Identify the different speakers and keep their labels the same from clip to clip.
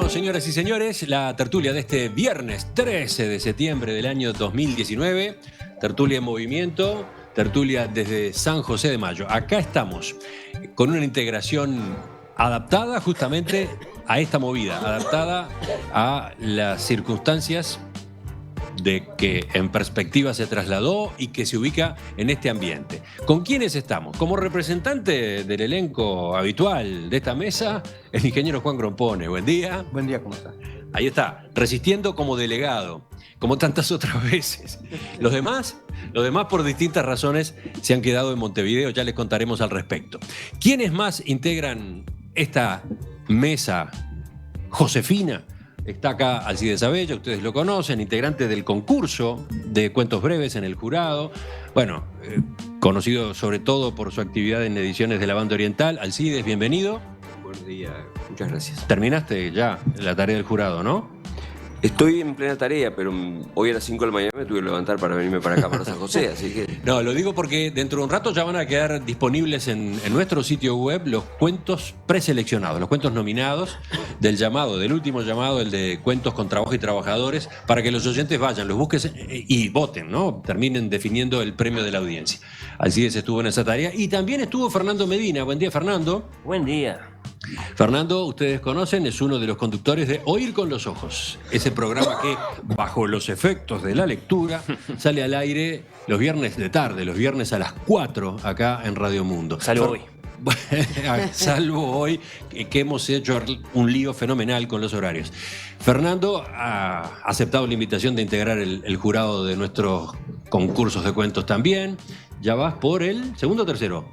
Speaker 1: Comenzamos, señoras y señores, la tertulia de este viernes 13 de septiembre del año 2019. Tertulia en movimiento, tertulia desde San José de Mayo. Acá estamos con una integración adaptada justamente a esta movida, adaptada a las circunstancias de que en perspectiva se trasladó y que se ubica en este ambiente. ¿Con quiénes estamos? Como representante del elenco habitual de esta mesa, el ingeniero Juan Grompone. Buen día.
Speaker 2: Buen día, ¿cómo está?
Speaker 1: Ahí está, resistiendo como delegado, como tantas otras veces. Los demás por distintas razones se han quedado en Montevideo, ya les contaremos al respecto. ¿Quiénes más integran esta mesa josefina? Está acá Alcides Abella, ustedes lo conocen, integrante del concurso de cuentos breves en el jurado. Bueno, conocido sobre todo por su actividad en ediciones de la Banda Oriental. Alcides, bienvenido.
Speaker 3: Buen día, muchas gracias.
Speaker 1: Terminaste ya la tarea del jurado, ¿no?
Speaker 3: Estoy en plena tarea, pero hoy a las 5 de la mañana me tuve que levantar para venirme para acá, para San José, así que...
Speaker 1: No, lo digo porque dentro de un rato ya van a quedar disponibles en nuestro sitio web los cuentos preseleccionados, los cuentos nominados del último llamado, el de Cuentos con Trabajo y Trabajadores, para que los oyentes vayan, los busquen y voten, ¿no? Terminen definiendo el premio de la audiencia. Así es, estuvo en esa tarea. Y también estuvo Fernando Medina. Buen día, Fernando.
Speaker 4: Buen día.
Speaker 1: Fernando, ustedes conocen, es uno de los conductores de Oír con los Ojos, ese programa que, bajo los efectos de la lectura, sale al aire los viernes de tarde, los viernes a las 4, acá en Radio Mundo.
Speaker 4: Salvo hoy.
Speaker 1: Salvo hoy, que hemos hecho un lío fenomenal con los horarios. Fernando ha aceptado la invitación de integrar el jurado de nuestros concursos de cuentos también. Ya vas por el segundo o tercero.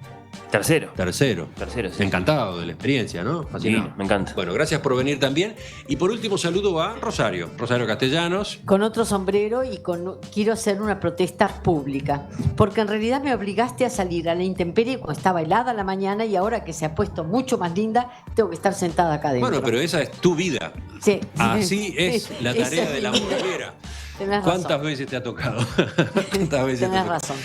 Speaker 1: Tercero, sí. Encantado de la experiencia, ¿no? Fascinado.
Speaker 4: Sí, me encanta.
Speaker 1: Bueno, gracias por venir también. Y por último saludo a Rosario Castellanos.
Speaker 5: Con otro sombrero y quiero hacer una protesta pública, porque en realidad me obligaste a salir a la intemperie cuando estaba helada la mañana y ahora que se ha puesto mucho más linda, tengo que estar sentada acá adentro.
Speaker 1: Bueno, pero esa es tu vida.
Speaker 5: Sí.
Speaker 1: Así es la tarea de la mujer. ¿Cuántas veces te ha tocado? ¿Cuántas veces
Speaker 5: tenés razón.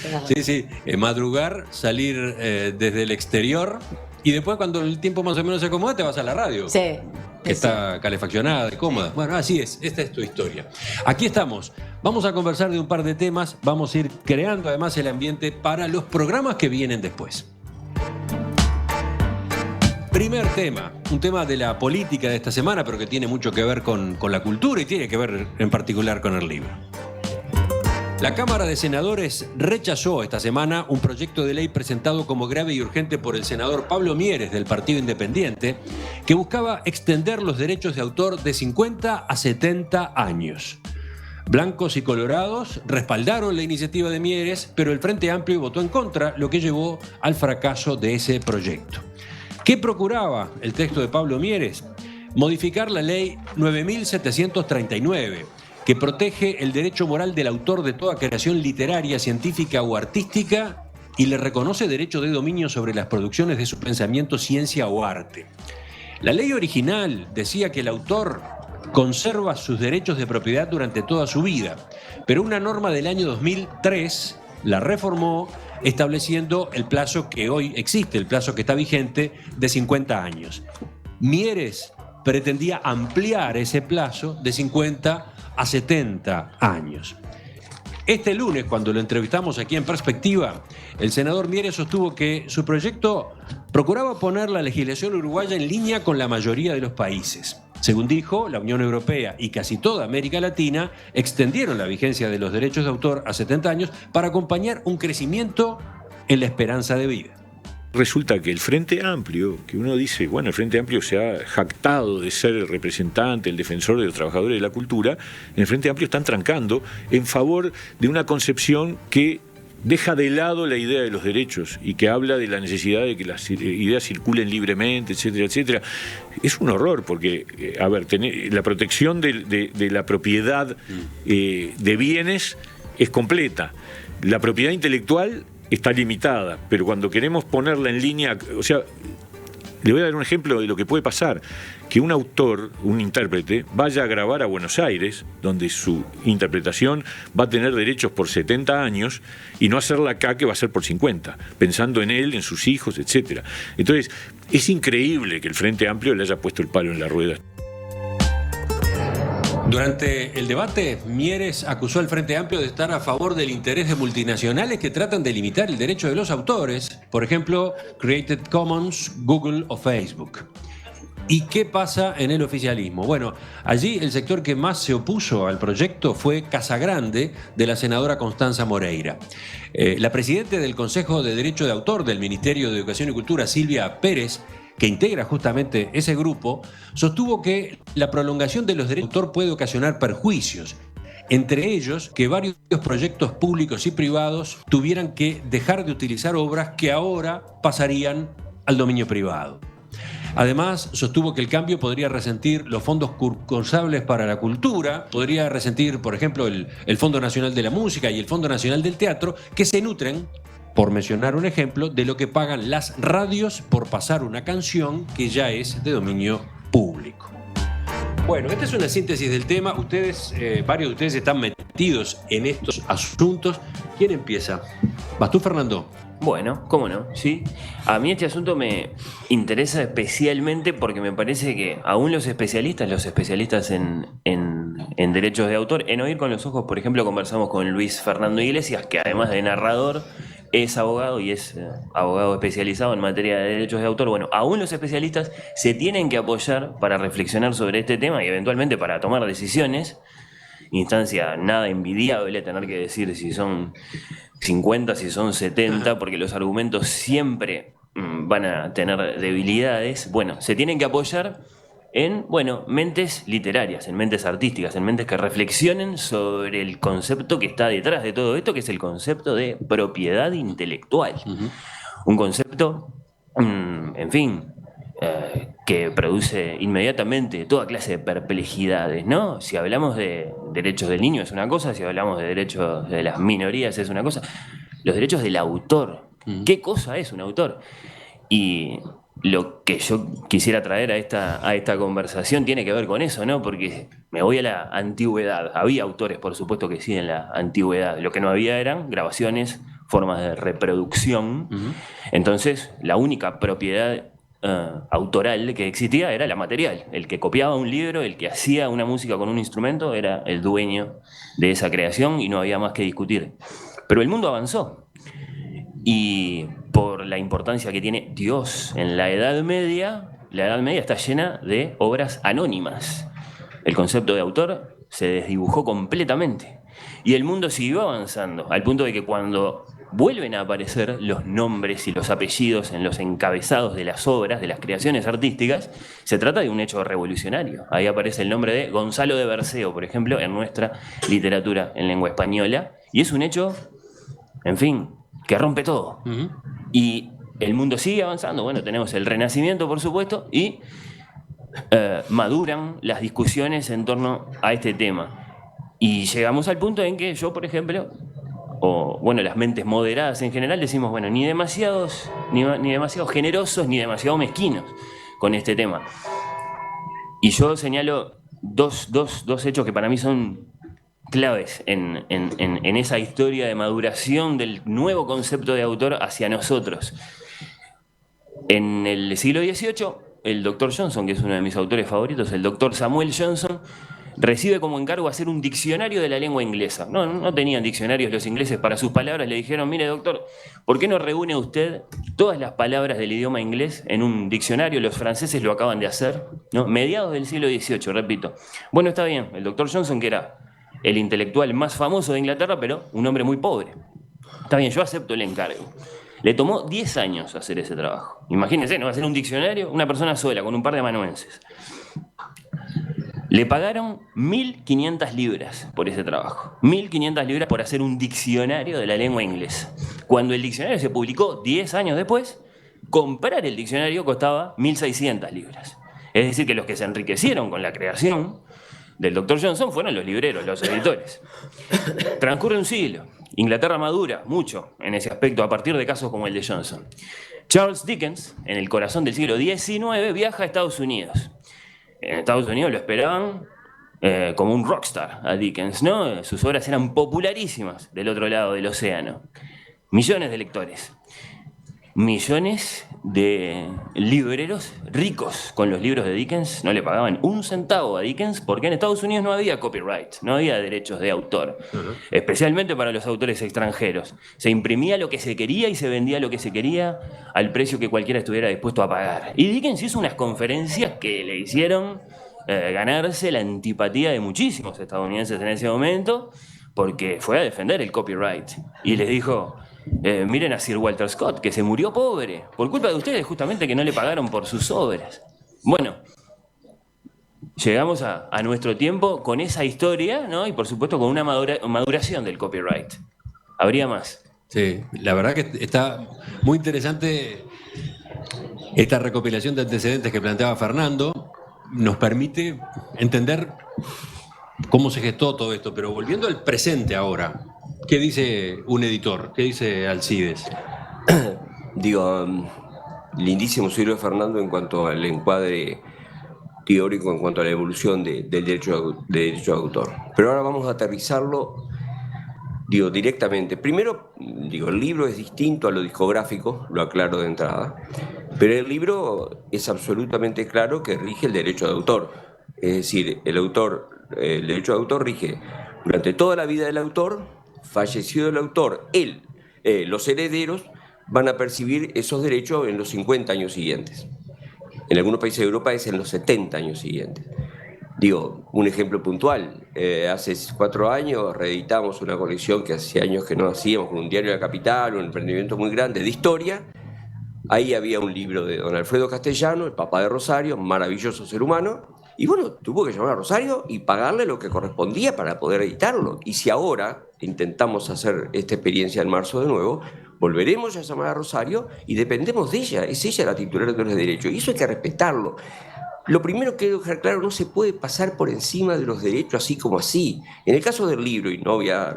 Speaker 1: Sí. Madrugar, salir desde el exterior y después cuando el tiempo más o menos se acomoda te vas a la radio.
Speaker 5: Sí.
Speaker 1: Que está calefaccionada y cómoda. Sí. Bueno, así es. Esta es tu historia. Aquí estamos. Vamos a conversar de un par de temas. Vamos a ir creando además el ambiente para los programas que vienen después. Primer tema, un tema de la política de esta semana, pero que tiene mucho que ver con la cultura y tiene que ver en particular con el libro. La Cámara de Senadores rechazó esta semana un proyecto de ley presentado como grave y urgente por el senador Pablo Mieres del Partido Independiente, que buscaba extender los derechos de autor de 50 a 70 años. Blancos y colorados respaldaron la iniciativa de Mieres, pero el Frente Amplio votó en contra, lo que llevó al fracaso de ese proyecto. ¿Qué procuraba el texto de Pablo Mieres? Modificar la ley 9.739, que protege el derecho moral del autor de toda creación literaria, científica o artística y le reconoce derecho de dominio sobre las producciones de su pensamiento, ciencia o arte. La ley original decía que el autor conserva sus derechos de propiedad durante toda su vida, pero una norma del año 2003 la reformó estableciendo el plazo que hoy existe, el plazo que está vigente de 50 años. Mieres pretendía ampliar ese plazo de 50 a 70 años. Este lunes, cuando lo entrevistamos aquí en Perspectiva, el senador Mieres sostuvo que su proyecto procuraba poner la legislación uruguaya en línea con la mayoría de los países. Según dijo, la Unión Europea y casi toda América Latina extendieron la vigencia de los derechos de autor a 70 años para acompañar un crecimiento en la esperanza de vida.
Speaker 6: Resulta que el Frente Amplio, que uno dice, bueno, el Frente Amplio se ha jactado de ser el representante, el defensor de los trabajadores de la cultura, en el Frente Amplio están trancando en favor de una concepción que deja de lado la idea de los derechos y que habla de la necesidad de que las ideas circulen libremente, etcétera, etcétera. Es un horror porque, la protección de la propiedad de bienes es completa. La propiedad intelectual está limitada, pero cuando queremos ponerla en línea, o sea, le voy a dar un ejemplo de lo que puede pasar, que un autor, un intérprete, vaya a grabar a Buenos Aires, donde su interpretación va a tener derechos por 70 años, y no hacerla acá, que va a ser por 50, pensando en él, en sus hijos, etc. Entonces, es increíble que el Frente Amplio le haya puesto el palo en la rueda.
Speaker 1: Durante el debate, Mieres acusó al Frente Amplio de estar a favor del interés de multinacionales que tratan de limitar el derecho de los autores, por ejemplo, Creative Commons, Google o Facebook. ¿Y qué pasa en el oficialismo? Bueno, allí el sector que más se opuso al proyecto fue Casagrande, de la senadora Constanza Moreira. La presidenta del Consejo de Derecho de Autor del Ministerio de Educación y Cultura, Silvia Pérez, que integra justamente ese grupo, sostuvo que la prolongación de los derechos de autor puede ocasionar perjuicios, entre ellos que varios proyectos públicos y privados tuvieran que dejar de utilizar obras que ahora pasarían al dominio privado. Además, sostuvo que el cambio podría resentir los fondos concursables para la cultura, podría resentir, por ejemplo, el Fondo Nacional de la Música y el Fondo Nacional del Teatro, que se nutren, por mencionar un ejemplo, de lo que pagan las radios por pasar una canción que ya es de dominio público. Bueno, esta es una síntesis del tema. Ustedes, varios de ustedes están metidos en estos asuntos. ¿Quién empieza? ¿Vas tú, Fernando?
Speaker 2: Bueno, cómo no, sí. A mí este asunto me interesa especialmente porque me parece que aún los especialistas en derechos de autor, en Oír con los Ojos, por ejemplo, conversamos con Luis Fernando Iglesias, que además de narrador, es abogado y es abogado especializado en materia de derechos de autor. Bueno, aún los especialistas se tienen que apoyar para reflexionar sobre este tema y eventualmente para tomar decisiones. Instancia nada envidiable tener que decir si son 50, si son 70, porque los argumentos siempre van a tener debilidades. Bueno, se tienen que apoyar en, mentes literarias, en mentes artísticas, en mentes que reflexionen sobre el concepto que está detrás de todo esto, que es el concepto de propiedad intelectual. Un concepto, en fin, que produce inmediatamente toda clase de perplejidades, ¿no? Si hablamos de derechos del niño es una cosa, si hablamos de derechos de las minorías es una cosa. Los derechos del autor. ¿Qué cosa es un autor? Y lo que yo quisiera traer a esta conversación tiene que ver con eso, ¿no? Porque me voy a la antigüedad. Había autores, por supuesto que sí, en la antigüedad. Lo que no había eran grabaciones, formas de reproducción. Entonces, la única propiedad autoral que existía era la material. El que copiaba un libro, el que hacía una música con un instrumento, era el dueño de esa creación y no había más que discutir. Pero el mundo avanzó. Y por la importancia que tiene Dios en la Edad Media está llena de obras anónimas. El concepto de autor se desdibujó completamente. Y el mundo siguió avanzando, al punto de que cuando vuelven a aparecer los nombres y los apellidos en los encabezados de las obras, de las creaciones artísticas, se trata de un hecho revolucionario. Ahí aparece el nombre de Gonzalo de Berceo, por ejemplo, en nuestra literatura en lengua española. Y es un hecho, en fin, que rompe todo. Y el mundo sigue avanzando. Bueno, tenemos el Renacimiento, por supuesto, y maduran las discusiones en torno a este tema. Y llegamos al punto en que yo, por ejemplo, las mentes moderadas en general, decimos, ni demasiados generosos, ni demasiado mezquinos con este tema. Y yo señalo dos hechos que para mí son claves en esa historia de maduración del nuevo concepto de autor hacia nosotros. En el siglo XVIII, el Dr. Johnson, que es uno de mis autores favoritos, el Dr. Samuel Johnson, recibe como encargo hacer un diccionario de la lengua inglesa. No tenían diccionarios los ingleses para sus palabras. Le dijeron, mire doctor, ¿por qué no reúne usted todas las palabras del idioma inglés en un diccionario? Los franceses lo acaban de hacer, ¿no? Mediados del siglo XVIII, repito. Bueno, está bien, el Dr. Johnson, que era el intelectual más famoso de Inglaterra, pero un hombre muy pobre. Está bien, yo acepto el encargo. Le tomó 10 años hacer ese trabajo. Imagínense, ¿no? Hacer un diccionario, una persona sola, con un par de amanuenses. Le pagaron 1.500 libras por ese trabajo. 1.500 libras por hacer un diccionario de la lengua inglesa. Cuando el diccionario se publicó 10 años después, comprar el diccionario costaba 1.600 libras. Es decir, que los que se enriquecieron con la creación del Dr. Johnson fueron los libreros, los editores. Transcurre un siglo. Inglaterra madura mucho en ese aspecto a partir de casos como el de Johnson. Charles Dickens, en el corazón del siglo XIX, viaja a Estados Unidos. En Estados Unidos lo esperaban como un rockstar a Dickens, ¿no? Sus obras eran popularísimas del otro lado del océano. Millones de lectores. millones de libreros ricos con los libros de Dickens no le pagaban un centavo a Dickens porque en Estados Unidos no había copyright, no había derechos de autor, especialmente para los autores extranjeros. Se imprimía lo que se quería y se vendía lo que se quería al precio que cualquiera estuviera dispuesto a pagar. Y Dickens hizo unas conferencias que le hicieron ganarse la antipatía de muchísimos estadounidenses en ese momento, porque fue a defender el copyright y les dijo: miren a Sir Walter Scott, que se murió pobre por culpa de ustedes, justamente, que no le pagaron por sus obras. Bueno, llegamos a nuestro tiempo con esa historia, ¿no? Y por supuesto con una maduración del copyright. Habría más.
Speaker 1: Sí, la verdad que está muy interesante esta recopilación de antecedentes que planteaba Fernando. Nos permite entender cómo se gestó todo esto, pero volviendo al presente ahora, ¿qué dice un editor? ¿Qué dice Alcides?
Speaker 3: Digo, lindísimo su libro de Fernando en cuanto al encuadre teórico, en cuanto a la evolución del derecho de autor. Pero ahora vamos a aterrizarlo, digo, directamente. Primero, digo, el libro es distinto a lo discográfico, lo aclaro de entrada, pero el libro es absolutamente claro que rige el derecho de autor. Es decir, el derecho de autor rige durante toda la vida del autor. Fallecido el autor, los herederos van a percibir esos derechos en los 50 años siguientes. En algunos países de Europa es en los 70 años siguientes. Digo, un ejemplo puntual. Hace 4 años reeditamos una colección que hacía años que no hacíamos, con un diario de la capital, un emprendimiento muy grande de historia. Ahí había un libro de don Alfredo Castellano, el papá de Rosario, maravilloso ser humano. Y bueno, tuvo que llamar a Rosario y pagarle lo que correspondía para poder editarlo. Y si ahora intentamos hacer esta experiencia en marzo de nuevo, volveremos a llamar a Rosario y dependemos de ella. Es ella la titular de los derechos. Y eso hay que respetarlo. Lo primero que quiero dejar claro, no se puede pasar por encima de los derechos así como así. En el caso del libro, y no voy a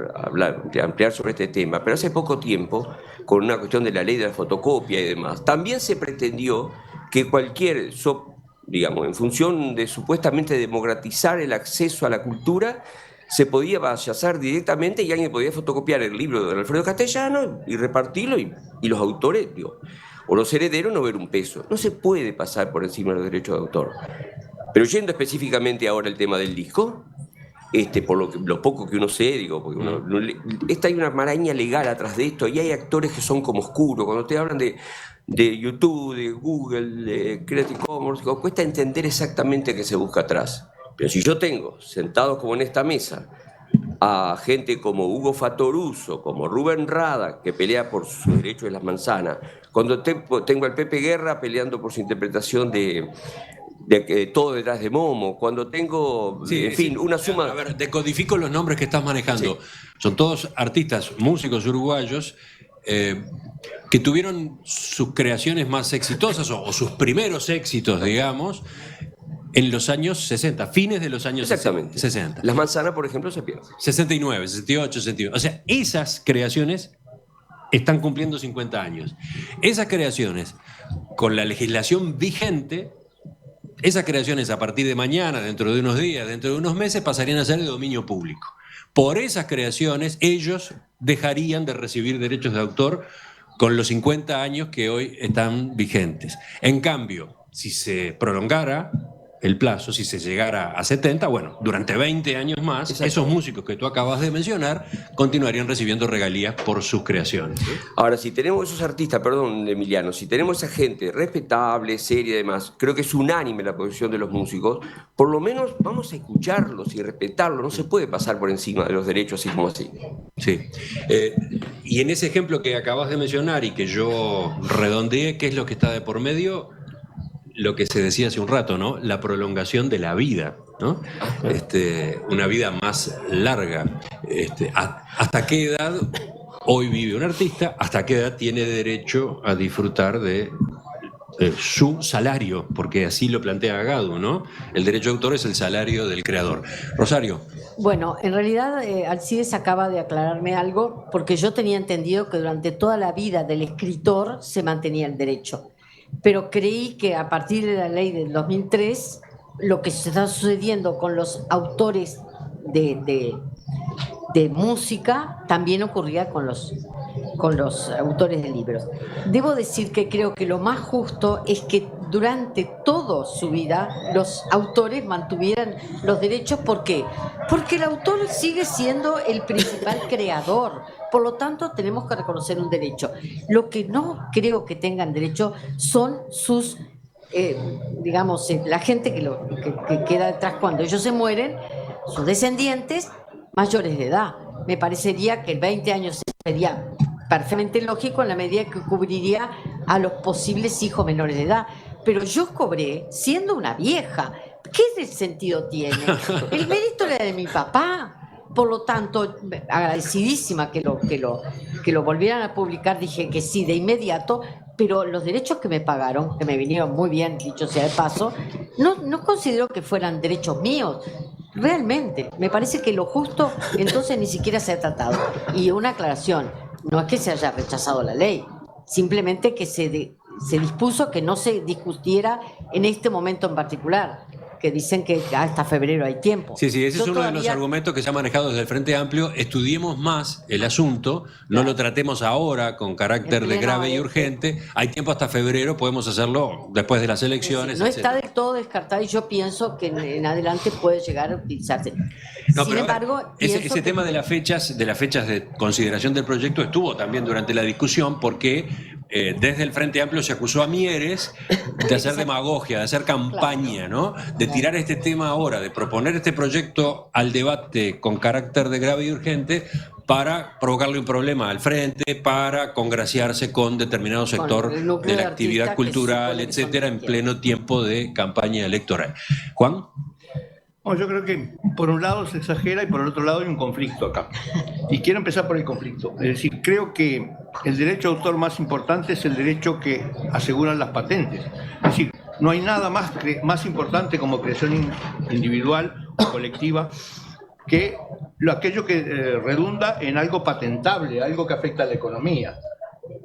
Speaker 3: ampliar sobre este tema, pero hace poco tiempo, con una cuestión de la ley de la fotocopia y demás, también se pretendió que cualquier digamos, en función de supuestamente democratizar el acceso a la cultura, se podía vallazar directamente y alguien podía fotocopiar el libro de don Alfredo Castellano y repartirlo y los autores, digo, o los herederos no ver un peso. No se puede pasar por encima de los derechos de autor. Pero yendo específicamente ahora al tema del disco, por lo poco que uno sé, digo, porque hay una maraña legal atrás de esto y hay actores que son como oscuros. Cuando te hablan de YouTube, de Google, de Creative Commons, cuesta entender exactamente qué se busca atrás. Pero si yo tengo, sentados como en esta mesa, a gente como Hugo Fatoruso, como Rubén Rada, que pelea por sus derechos de las manzanas, cuando tengo al Pepe Guerra peleando por su interpretación de todo detrás de Momo, cuando tengo,
Speaker 1: sí,
Speaker 3: en fin, una suma...
Speaker 1: A ver, decodifico los nombres que estás manejando. Sí. Son todos artistas, músicos uruguayos, que tuvieron sus creaciones más exitosas o sus primeros éxitos, digamos, en los años 60, fines de los años 60.
Speaker 3: Las manzanas, por ejemplo, se pierden.
Speaker 1: 69, 68, 69. O sea, esas creaciones están cumpliendo 50 años. Esas creaciones, con la legislación vigente, esas creaciones a partir de mañana, dentro de unos días, dentro de unos meses, pasarían a ser de dominio público. Por esas creaciones, ellos dejarían de recibir derechos de autor con los 50 años que hoy están vigentes. En cambio, si se prolongara el plazo, si se llegara a 70, bueno, durante 20 años más, esos músicos que tú acabas de mencionar continuarían recibiendo regalías por sus creaciones.
Speaker 3: Ahora, si tenemos esos artistas, perdón, Emiliano, si tenemos esa gente respetable, seria y demás, creo que es unánime la posición de los músicos, por lo menos vamos a escucharlos y respetarlos, no se puede pasar por encima de los derechos así como así.
Speaker 1: Sí. Y en ese ejemplo que acabas de mencionar y que yo redondeé, ¿qué es lo que está de por medio? Lo que se decía hace un rato, ¿no? La prolongación de la vida, ¿no? Una vida más larga. ¿Hasta qué edad hoy vive un artista? ¿Hasta qué edad tiene derecho a disfrutar de su salario? Porque así lo plantea Gadu, ¿no? El derecho de autor es el salario del creador. Rosario.
Speaker 5: Bueno, en realidad Alcides acaba de aclararme algo, porque yo tenía entendido que durante toda la vida del escritor se mantenía el derecho. Pero creí que a partir de la ley del 2003, lo que se está sucediendo con los autores de música también ocurría con los con los autores de libros. Debo decir que creo que lo más justo es que durante toda su vida los autores mantuvieran los derechos. ¿Por qué? Porque el autor sigue siendo el principal creador. Por lo tanto, tenemos que reconocer un derecho. Lo que no creo que tengan derecho son sus, digamos, la gente que queda detrás cuando ellos se mueren, sus descendientes mayores de edad. Me parecería que 20 años sería perfectamente lógico en la medida que cubriría a los posibles hijos menores de edad. Pero yo cobré siendo una vieja. ¿Qué sentido tiene? El mérito era de mi papá. Por lo tanto, agradecidísima que lo volvieran a publicar, dije que sí, de inmediato, pero los derechos que me pagaron, que me vinieron muy bien, dicho sea de paso, no considero que fueran derechos míos. Realmente, me parece que lo justo entonces ni siquiera se ha tratado. Y una aclaración, no es que se haya rechazado la ley, simplemente que se dispuso que no se discutiera en este momento en particular, que dicen que hasta febrero hay tiempo.
Speaker 1: Sí, ese es uno de los argumentos que se ha manejado desde el Frente Amplio. Estudiemos más el asunto, no lo tratemos ahora con carácter de grave y urgente. Hay tiempo hasta febrero, podemos hacerlo después de las elecciones.
Speaker 5: No está del todo descartado y yo pienso que en adelante puede llegar a utilizarse.
Speaker 1: No,
Speaker 5: Sin embargo,
Speaker 1: ese tema de las fechas de consideración del proyecto estuvo también durante la discusión, porque desde el Frente Amplio se acusó a Mieres de hacer demagogia, de hacer campaña, ¿no? De tirar este tema ahora, de proponer este proyecto al debate con carácter de grave y urgente para provocarle un problema al Frente, para congraciarse con determinado sector de la actividad cultural, etcétera, en pleno tiempo de campaña electoral. Juan.
Speaker 4: Bueno, yo creo que por un lado se exagera y por el otro lado hay un conflicto acá. Y quiero empezar por el conflicto. Es decir, creo que el derecho de autor más importante es el derecho que aseguran las patentes. Es decir, no hay nada más importante como creación individual o colectiva que aquello que redunda en algo patentable, algo que afecta a la economía.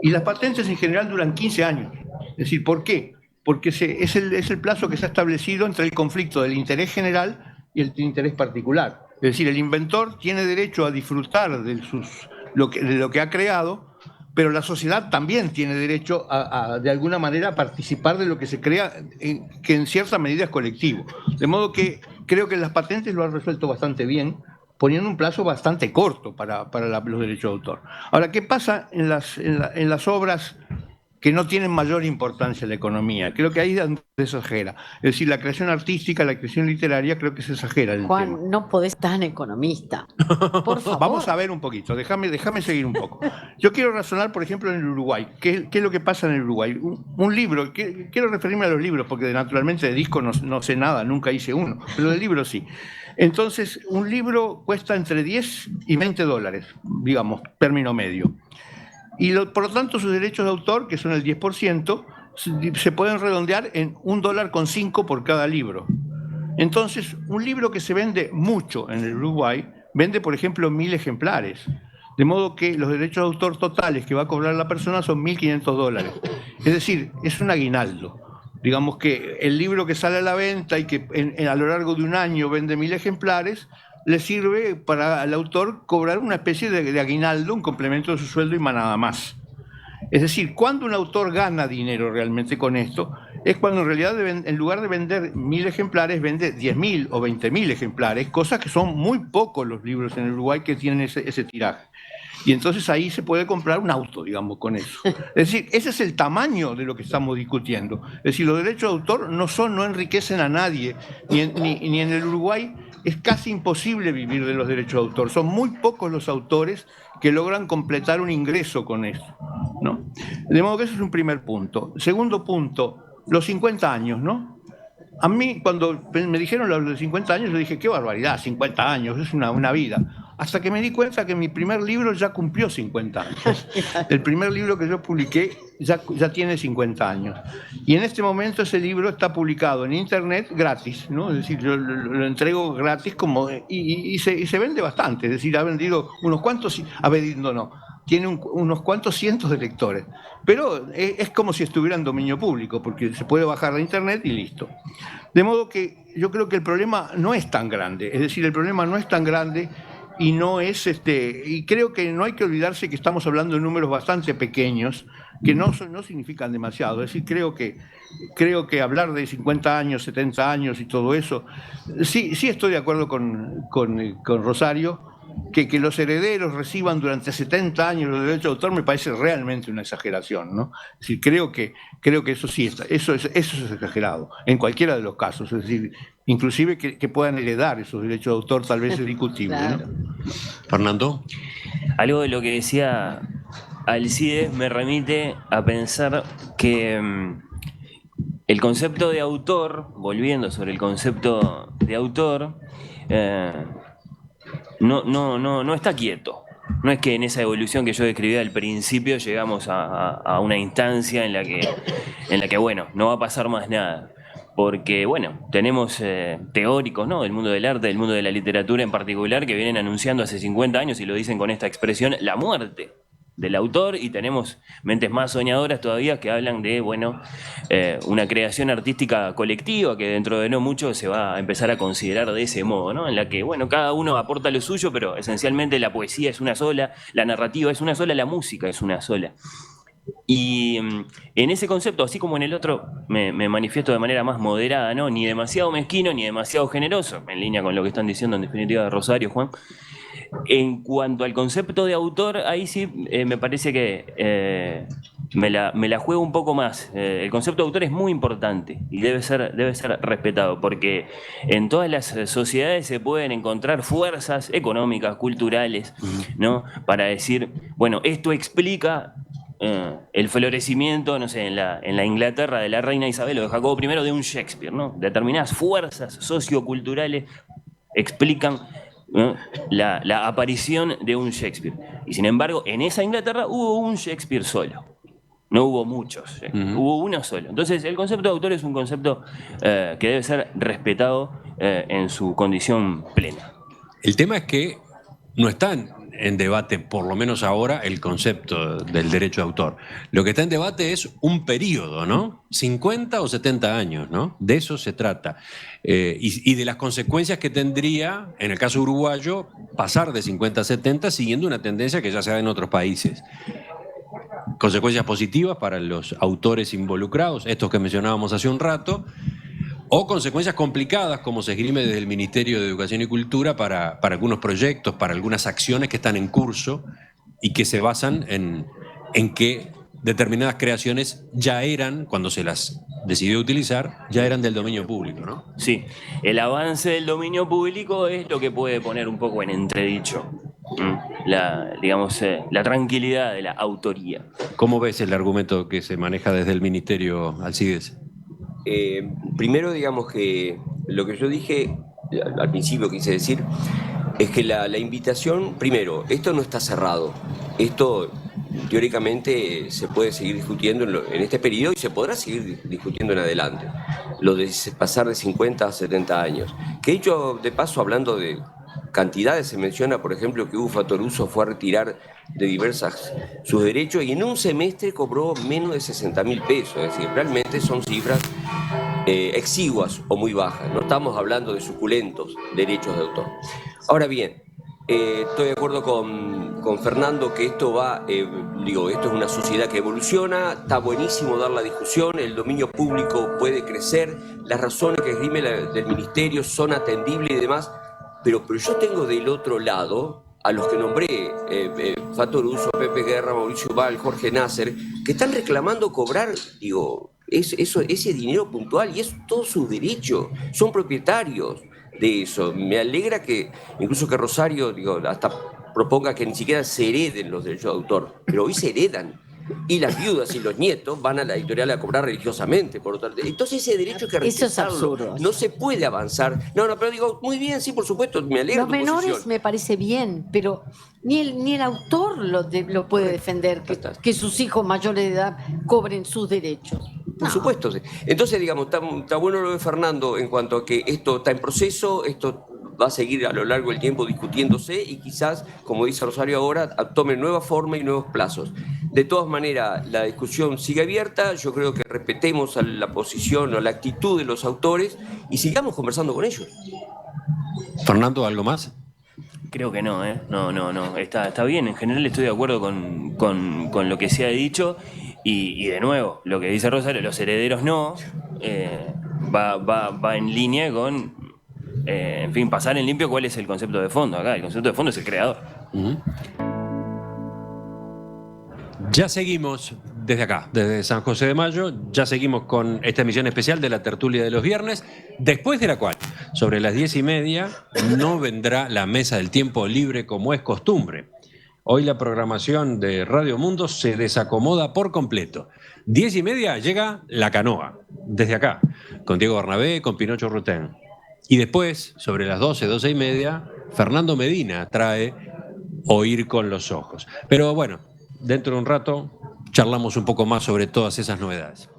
Speaker 4: Y las patentes en general duran 15 años. Es decir, ¿por qué? Porque es el plazo que se ha establecido entre el conflicto del interés general y el interés particular. Es decir, el inventor tiene derecho a disfrutar de lo que ha creado, pero la sociedad también tiene derecho de alguna manera, a participar de lo que se crea, que en cierta medida es colectivo. De modo que creo que las patentes lo han resuelto bastante bien, poniendo un plazo bastante corto para los derechos de autor. Ahora, ¿qué pasa en las obras que no tienen mayor importancia en la economía? Creo que ahí se exagera. Es decir, la creación artística, la creación literaria, creo que se exagera en el
Speaker 5: Juan,
Speaker 4: tema.
Speaker 5: no podés tan economista. Por favor.
Speaker 4: Vamos a ver un poquito, déjame seguir un poco. Yo quiero razonar, por ejemplo, en el Uruguay. ¿Qué es lo que pasa en el Uruguay? Un libro, quiero referirme a los libros, porque naturalmente de disco no sé nada, nunca hice uno, pero de libro sí. Entonces, un libro cuesta entre 10 y 20 dólares, digamos, término medio. Y por lo tanto sus derechos de autor, que son el 10%, se pueden redondear en $1.05 por cada libro. Entonces, un libro que se vende mucho en el Uruguay, vende, por ejemplo, 1.000 ejemplares. De modo que los derechos de autor totales que va a cobrar la persona son $1.500. Es decir, es un aguinaldo. Digamos que el libro que sale a la venta y que a lo largo de un año vende 1.000 ejemplares, le sirve para el autor cobrar una especie de aguinaldo, un complemento de su sueldo y nada más. Es decir, cuando un autor gana dinero realmente con esto, es cuando en realidad en lugar de vender 1.000 ejemplares, vende 10.000 o 20.000 ejemplares, cosas que son muy pocos los libros en el Uruguay que tienen ese tiraje. Y entonces ahí se puede comprar un auto, digamos, con eso. Es decir, ese es el tamaño de lo que estamos discutiendo. Es decir, los derechos de autor no enriquecen a nadie, ni en el Uruguay es casi imposible vivir de los derechos de autor. Son muy pocos los autores que logran completar un ingreso con eso, ¿no? De modo que ese es un primer punto. Segundo punto, los 50 años, ¿no? A mí, cuando me dijeron los 50 años, yo dije, qué barbaridad, 50 años, es una vida. Hasta que me di cuenta que mi primer libro ya cumplió 50 años. El primer libro que yo publiqué ya tiene 50 años. Y en este momento ese libro está publicado en internet gratis, ¿no? Es decir, yo lo entrego gratis y se vende bastante. Es decir, ha vendido unos cuantos, tiene unos cuantos cientos de lectores. Pero es como si estuviera en dominio público, porque se puede bajar de internet y listo. De modo que yo creo que el problema no es tan grande. Es decir, el problema no es tan grande y no es y creo que no hay que olvidarse que estamos hablando de números bastante pequeños que no significan demasiado. Es decir, creo que hablar de 50 años, 70 años y todo eso, sí estoy de acuerdo con Rosario, que los herederos reciban durante 70 años los derechos de autor me parece realmente una exageración, ¿no? Es decir, creo que eso sí, eso es exagerado, en cualquiera de los casos. Es decir, inclusive que puedan heredar esos derechos de autor tal vez es discutible,
Speaker 5: Claro.
Speaker 4: ¿no?
Speaker 1: Fernando.
Speaker 2: Algo de lo que decía Alcides me remite a pensar que el concepto de autor, volviendo sobre el concepto de autor, no está quieto. No es que en esa evolución que yo describía al principio llegamos a una instancia en la que, bueno, no va a pasar más nada. Porque, bueno, tenemos teóricos, ¿no?, del mundo del arte, del mundo de la literatura en particular, que vienen anunciando hace 50 años, y lo dicen con esta expresión, la muerte del autor, y tenemos mentes más soñadoras todavía que hablan de, bueno, una creación artística colectiva que dentro de no mucho se va a empezar a considerar de ese modo, ¿no? En la que, bueno, cada uno aporta lo suyo, pero esencialmente la poesía es una sola, la narrativa es una sola, la música es una sola. Y en ese concepto, así como en el otro, me manifiesto de manera más moderada, ¿no? Ni demasiado mezquino, ni demasiado generoso, en línea con lo que están diciendo en definitiva de Rosario, Juan. En cuanto al concepto de autor, ahí sí me parece que me la juego un poco más. El concepto de autor es muy importante y debe ser respetado, porque en todas las sociedades se pueden encontrar fuerzas económicas, culturales, ¿no?, para decir, bueno, esto explica el florecimiento, no sé, en la Inglaterra de la reina Isabel o de Jacobo I de un Shakespeare, ¿no? Determinadas fuerzas socioculturales explican, ¿no?, la aparición de un Shakespeare. Y sin embargo, en esa Inglaterra hubo un Shakespeare solo. No hubo muchos, hubo uno solo. Entonces, el concepto de autor es un concepto que debe ser respetado en su condición plena.
Speaker 1: El tema es que no están en debate, por lo menos ahora, el concepto del derecho de autor. Lo que está en debate es un periodo, ¿no? 50 o 70 años, ¿no? De eso se trata. Y de las consecuencias que tendría, en el caso uruguayo, pasar de 50 a 70 siguiendo una tendencia que ya se da en otros países. Consecuencias positivas para los autores involucrados, estos que mencionábamos hace un rato, o consecuencias complicadas, como se esgrime desde el Ministerio de Educación y Cultura para algunos proyectos, para algunas acciones que están en curso y que se basan en que determinadas creaciones ya eran, cuando se las decidió utilizar, ya eran del dominio público, ¿no?
Speaker 2: Sí, el avance del dominio público es lo que puede poner un poco en entredicho la tranquilidad de la autoría.
Speaker 1: ¿Cómo ves el argumento que se maneja desde el Ministerio, Alcides?
Speaker 3: Primero, digamos que lo que yo dije al principio, quise decir, es que la invitación, primero, esto no está cerrado. Esto teóricamente se puede seguir discutiendo en este periodo y se podrá seguir discutiendo en adelante. Lo de pasar de 50 a 70 años. Que hecho, de paso, hablando de cantidades, se menciona, por ejemplo, que Hugo Fattoruso fue a retirar de diversas sus derechos y en un semestre cobró menos de 60.000 pesos. Es decir, realmente son cifras exiguas o muy bajas. No estamos hablando de suculentos derechos de autor. Ahora bien, estoy de acuerdo con Fernando que esto esto es una sociedad que evoluciona, está buenísimo dar la discusión, el dominio público puede crecer, las razones que esgrime del Ministerio son atendibles y demás, pero yo tengo del otro lado a los que nombré, Fattoruso, Pepe Guerra, Mauricio Val, Jorge Nasser, que están reclamando cobrar, ese dinero puntual, y es todo su derecho, son propietarios de eso. Me alegra que incluso que Rosario hasta proponga que ni siquiera se hereden los derechos de autor, pero hoy se heredan. Y las viudas y los nietos van a la editorial a cobrar religiosamente. Entonces ese derecho hay que respetarlo.
Speaker 5: Eso es absurdo.
Speaker 3: No se puede avanzar. No, pero digo, muy bien, sí, por supuesto, me alegra.
Speaker 5: Los menores me parece bien, pero ni el autor lo puede defender, que sus hijos mayores de edad cobren sus derechos.
Speaker 3: Por supuesto. Sí. Entonces, digamos, está bueno lo de Fernando en cuanto a que esto está en proceso, esto va a seguir a lo largo del tiempo discutiéndose y quizás, como dice Rosario ahora, tome nueva forma y nuevos plazos. De todas maneras, la discusión sigue abierta, yo creo que respetemos la posición o la actitud de los autores y sigamos conversando con ellos.
Speaker 1: Fernando, ¿algo más?
Speaker 2: Creo que no, ¿eh? No. Está bien, en general estoy de acuerdo con lo que se ha dicho. Y de nuevo, lo que dice Rosario, los herederos no, va en línea con, en fin, pasar en limpio cuál es el concepto de fondo acá. El concepto de fondo es el creador.
Speaker 1: Ya seguimos desde acá, desde San José de Mayo, ya seguimos con esta emisión especial de la tertulia de los viernes, después de la cual, sobre las 10:30, no vendrá la mesa del tiempo libre como es costumbre. Hoy la programación de Radio Mundo se desacomoda por completo. 10:30 llega La Canoa, desde acá, con Diego Bernabé, con Pinocho Rutén. Y después, sobre las 12:30, Fernando Medina trae Oír con los ojos. Pero bueno, dentro de un rato charlamos un poco más sobre todas esas novedades.